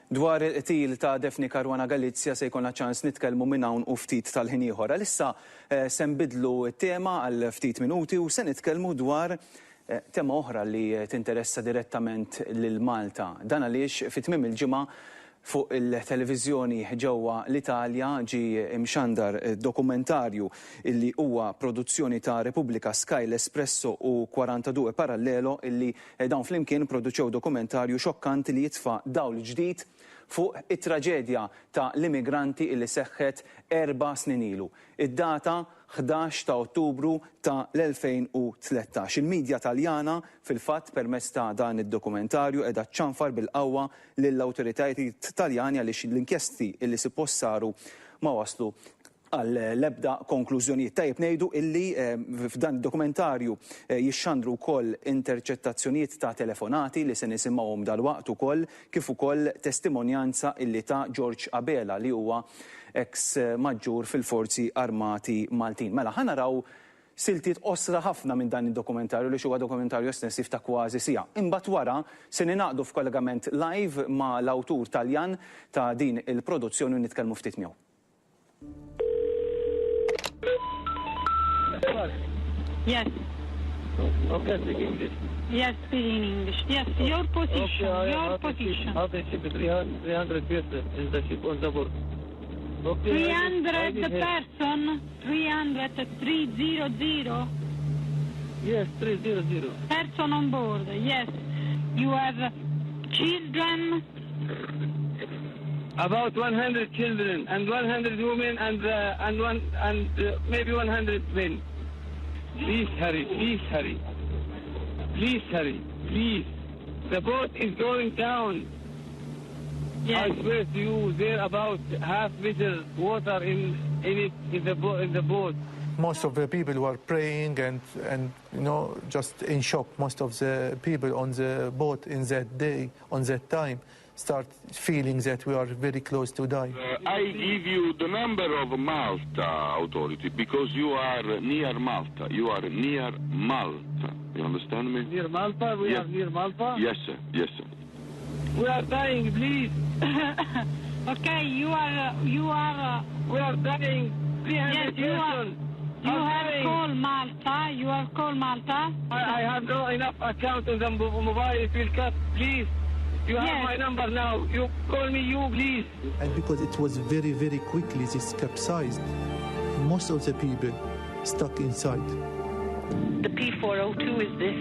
Dwar il-qtil ta' Defni Karwana Galizja se jkollna ċans nitkellmu minn hawn u ftit tal-ħin ieħor. Issa se nbidlu t-tema għal ftit minuti u se nitkellmu dwar tema oħra li tinteressa direttament lil Malta. Dan għaliex fit-tmiem il-ġimgħa fuq il-televiżjoni ġewwa l-Italja ġi imxandar dokumentarju illi huwa produzzjoni ta' Repubblika, Sky, L'Espresso u 42 Parallelo illi dawn flimkien produċew dokumentarju xokkanti li jitfa' dawl ġdid fuq it-traġedja ta' l-immigranti illi seħħet 4 snin ilu. Id-data 11 ta' Ottubru ta' l-2013. Il-medja Taljana fil-fatt permezz ta' dan id-dokumentarju qiegħda ċċanfar bil-qawwa lill-awtoritajiet Taljani għaliex l-inkjesti illi suppost saru ma waslu għall-ebda konklużjonijiet. Tajjeb ngħidu illi f'dan id-dokumentarju jixxandru wkoll interċettazzjonijiet ta' telefonati li se nisimgħuhom dalwaqt ukoll kif ukoll testimonjanza illi ta' George Abela li huwa ex maġġur fil-Forzi Armati Maltin. Mela ħanaraw siltiet osra ħafna minn dan id-dokumentarju li huwa dokumentarju estensiv ta' kważi siegħa. Imbagħad wara se ninaqdu f'kollegament live ma' l-awtur Taljan ta' din il-produzzjoni u nitkellmu ftit miegħu. Yes. Okay, speak English. Yes, speak in English. Yes, your position. Okay, Your position. How can ship 300 people is the ship on the board? Okay, 300 person. 300. Yes, 300. Person on board. Yes. You have children. About 100 children and 100 women and maybe 100 men. Please hurry, please hurry. Please hurry, please. The boat is going down. Yes. I swear to you, there about half meter water in the boat. Most of the people were praying and you know, just in shock. Most of the people on the boat in that day, on that time, start feeling that we are very close to die. I give you the number of Malta authority because you are near Malta. You are near Malta. You understand me? Near Malta? We Yes. are near Malta? Yes, sir. Yes, sir. We are dying, please. Okay, you are. We are dying. 300 Yes, you are. persons. You I'm have dying. called Malta. You have called Malta. I have no enough account on the mobile. It will cut, please. You have Yes. my number now. You call me, you, please. And because it was very, very quickly, this capsized, most of the people stuck inside. The P402 is this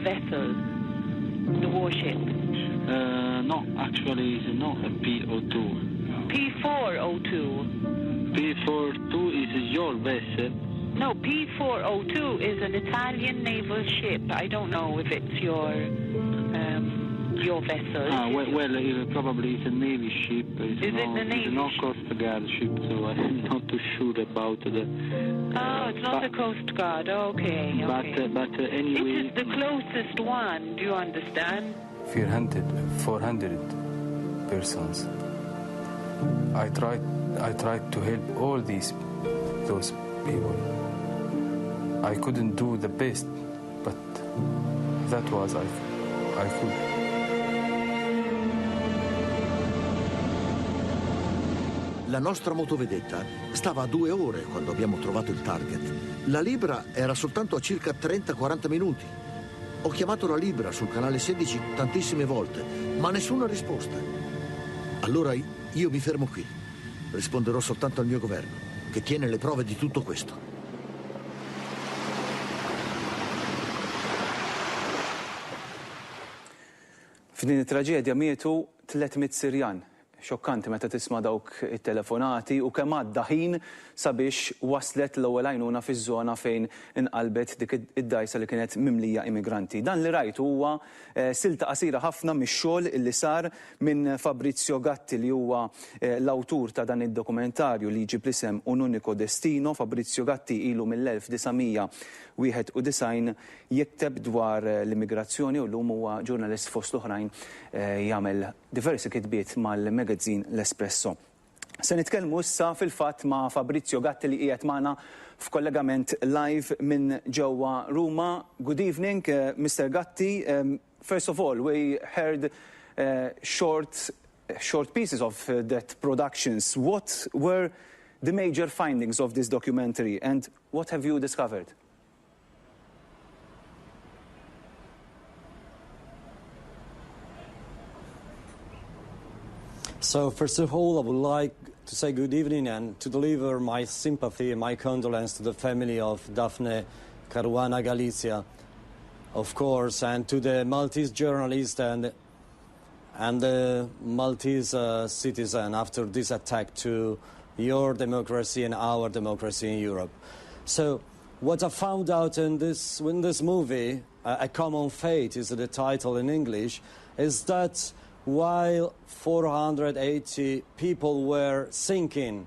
vessel, the warship? No, actually it's not a P02. P402. P42 is your vessel. No, P402 is an Italian naval ship. I don't know if it's your vessel. Probably it's a Navy ship. Is it the Navy It's not ship? Coast Guard ship, so I'm not too sure about the... Oh, it's not the Coast Guard. Okay, okay. But This anyway... is the closest one. Do you understand? 400 persons. I tried to help all those people. I couldn't do the best, but that was I could. La nostra motovedetta stava a 2 ore quando abbiamo trovato il target. La Libra era soltanto a circa 30-40 minuti. Ho chiamato la Libra sul canale 16 tantissime volte, ma nessuna risposta. Allora io mi fermo qui. Risponderò soltanto al mio governo, che tiene le prove di tutto questo. F'din it-traġedja mietu 300 Sirjan. Xokkanti meta tisma' dawk it-telefonati u kemm għadda ħin sabiex waslet l-ewwel għajnuna fiż-żona fejn inqalbet dik id-dajsa li kienet mimlija immigranti. Dan li rajtu huwa silta qasira ħafna mix-xogħol illi sar minn Fabrizio Gatti li huwa l-awtur ta' dan id-dokumentarju li jġib l-isem UNICO DESTINO. Fabrizio Gatti ilu mill-1991 jikteb dwar l-immigrazzjoni u llum huwa ġurnalist fost l-oħrajn jagħmel diversi kitbiet mal-magazzin L'Espresso. Se nitkellmu issa fil-fatt ma' Fabrizio Gatti li qiegħed magħna f'kollegament live minn ġewwa Ruma. Good evening, Mr. Gatti. First of all, we heard short pieces of that productions. What were the major findings of this documentary, and what have you discovered? So first of all, I would like to say good evening and to deliver my sympathy and my condolence to the family of Daphne Caruana Galizia, of course, and to the Maltese journalist and the Maltese citizen after this attack to your democracy and our democracy in Europe. So what I found out in this movie, A Common Fate is the title in English, is that while 480 people were sinking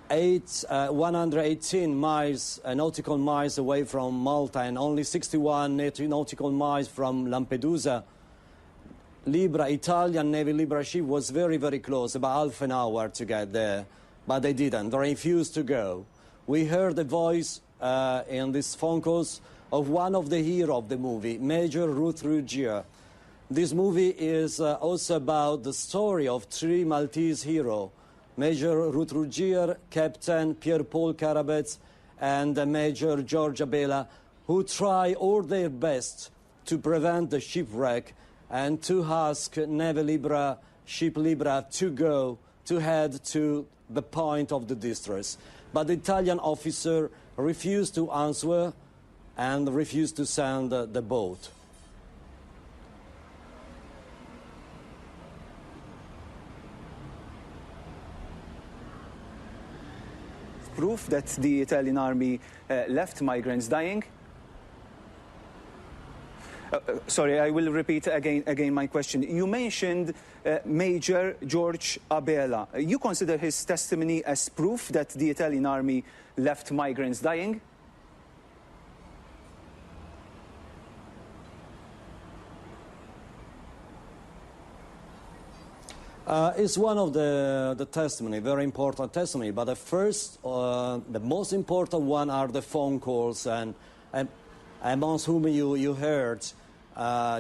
118 miles, nautical miles away from Malta and only 61 nautical miles from Lampedusa, Italian Navy Libra ship was very, very close, about half an hour to get there, but they didn't. They refused to go. We heard the voice in these phone calls of one of the heroes of the movie, Major Ruth Ruggier. This movie is also about the story of three Maltese heroes, Major Ruth Ruggier, Captain Pierre-Paul Carabets, and Major George Abela, who try all their best to prevent the shipwreck and to ask Navy Libra, Ship Libra, to head to the point of the distress. But the Italian officer refused to answer and refused to send the boat. Proof that the Italian army left migrants dying? Sorry, I will repeat again my question. You mentioned Major George Abela. You consider his testimony as proof that the Italian army left migrants dying? It's one of the testimony, very important testimony. But the first, the most important one are the phone calls, and amongst whom you heard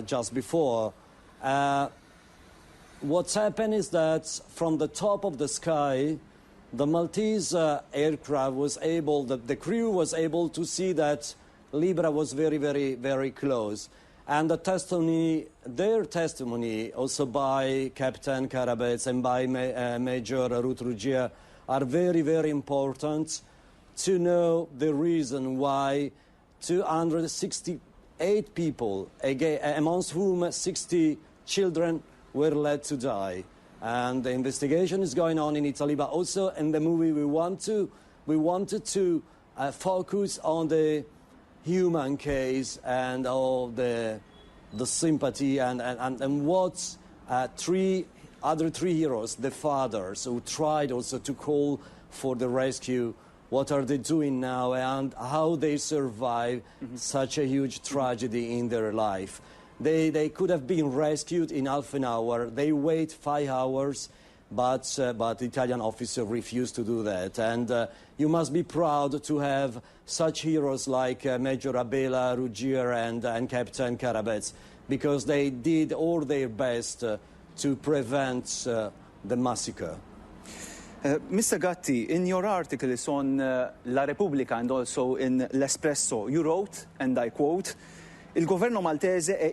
just before. What's happened is that from the top of the sky, the Maltese aircraft was able, the crew was able to see that Libra was very, very, very close. And the testimony, their testimony, also by Captain Carabets and by Major Ruth Ruggier, are very, very important to know the reason why 268 people, amongst whom 60 children, were led to die. And the investigation is going on in Italy, but also in the movie we wanted to focus on the human case and all the sympathy and what other three heroes, the fathers, who tried also to call for the rescue, what are they doing now and how they survive such a huge tragedy in their life. They could have been rescued in half an hour. They wait 5 hours, but the Italian officer refused to do that. And you must be proud to have such heroes like Major Abela, Ruggier, and Captain Carabets, because they did all their best to prevent the massacre. Mr. Gatti, in your articles on La Repubblica and also in L'Espresso, you wrote, and I quote, "Il governo maltese è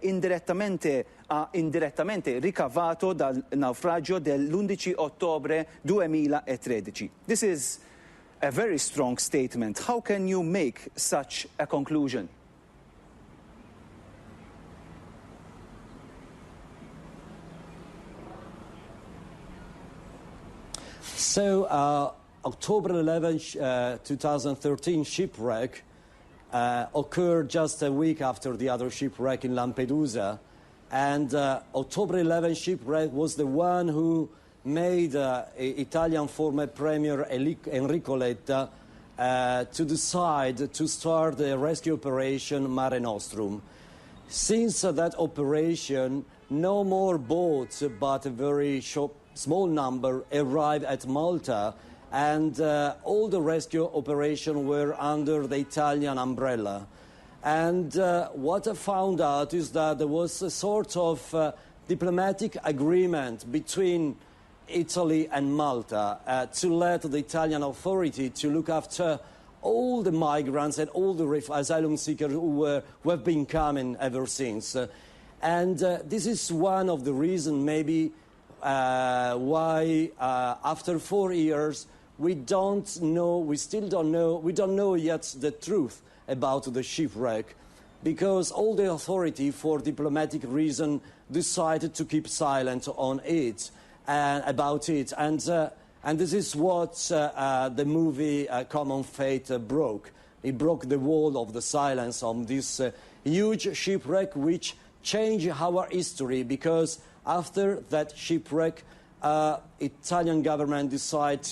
ha indirettamente ricavato dal naufragio dell'11 ottobre 2013. This is a very strong statement. How can you make such a conclusion? So, October 11, 2013 shipwreck occurred just a week after the other shipwreck in Lampedusa. And October 11 shipwreck was the one who made Italian former Premier Enrico Letta to decide to start the rescue operation Mare Nostrum. Since that operation, no more boats, but a very small number arrived at Malta, and all the rescue operations were under the Italian umbrella. And what I found out is that there was a sort of diplomatic agreement between Italy and Malta to let the Italian authority to look after all the migrants and all the asylum seekers who have been coming ever since. This is one of the reasons maybe why after 4 years we don't know yet the truth about the shipwreck, because all the authority for diplomatic reason decided to keep silent on it and about it. And this is what the movie Common Fate broke. It broke the wall of the silence on this huge shipwreck, which changed our history, because after that shipwreck, Italian government decided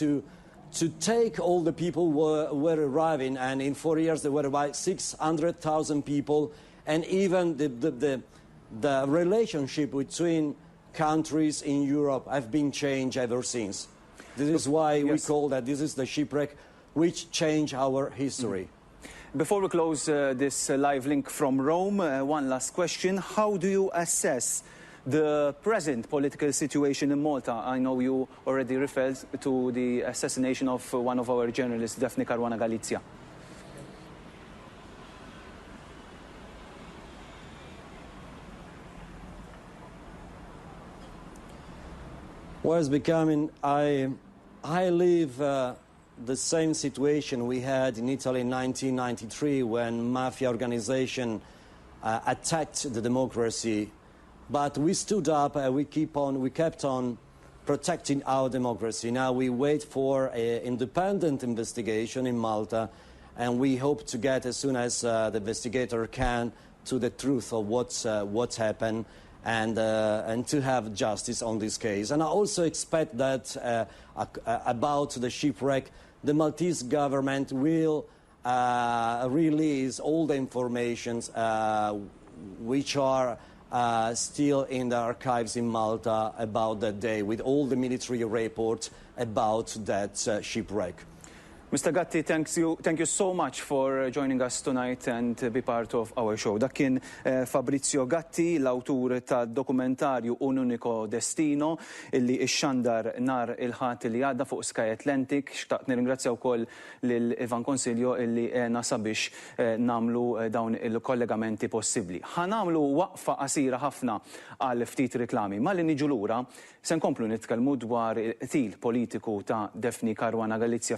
to take all the people who were arriving, and in 4 years there were about 600,000 people, and even the relationship between countries in Europe have been changed ever since. This is why we call that this is the shipwreck which changed our history. Before we close this live link from Rome, one last question. How do you assess the present political situation in Malta? I know you already referred to the assassination of one of our journalists, Daphne Caruana Galizia. What is becoming, I live the same situation we had in Italy in 1993 when mafia organization attacked the democracy. But we stood up and we kept on protecting our democracy. Now we wait for an independent investigation in Malta, and we hope to get, as soon as the investigator can, to the truth of what's happened, and to have justice on this case. And I also expect that about the shipwreck, the Maltese government will release all the information which are still in the archives in Malta about that day, with all the military reports about that shipwreck. Mr. Gatti, thank you so much for joining us tonight and be part of our show. Dak kien Fabrizio Gatti, l-awtur ta' dokumentarju UNICO Destino, illi ixxandar nar il-ħat li għadda fuq Sky Atlantic. Xtaqt nirringrazzja wkoll lil Ivan Consiglio illi għena sabiex namlu dawn il-kollegamenti possibbli. Ħanamlu waqfa qasira ħafna għal ftit riklami. Malli niġu lura se nkomplu nitkellmu dwar il-qtil politiku ta' Daphne Caruana Galizia.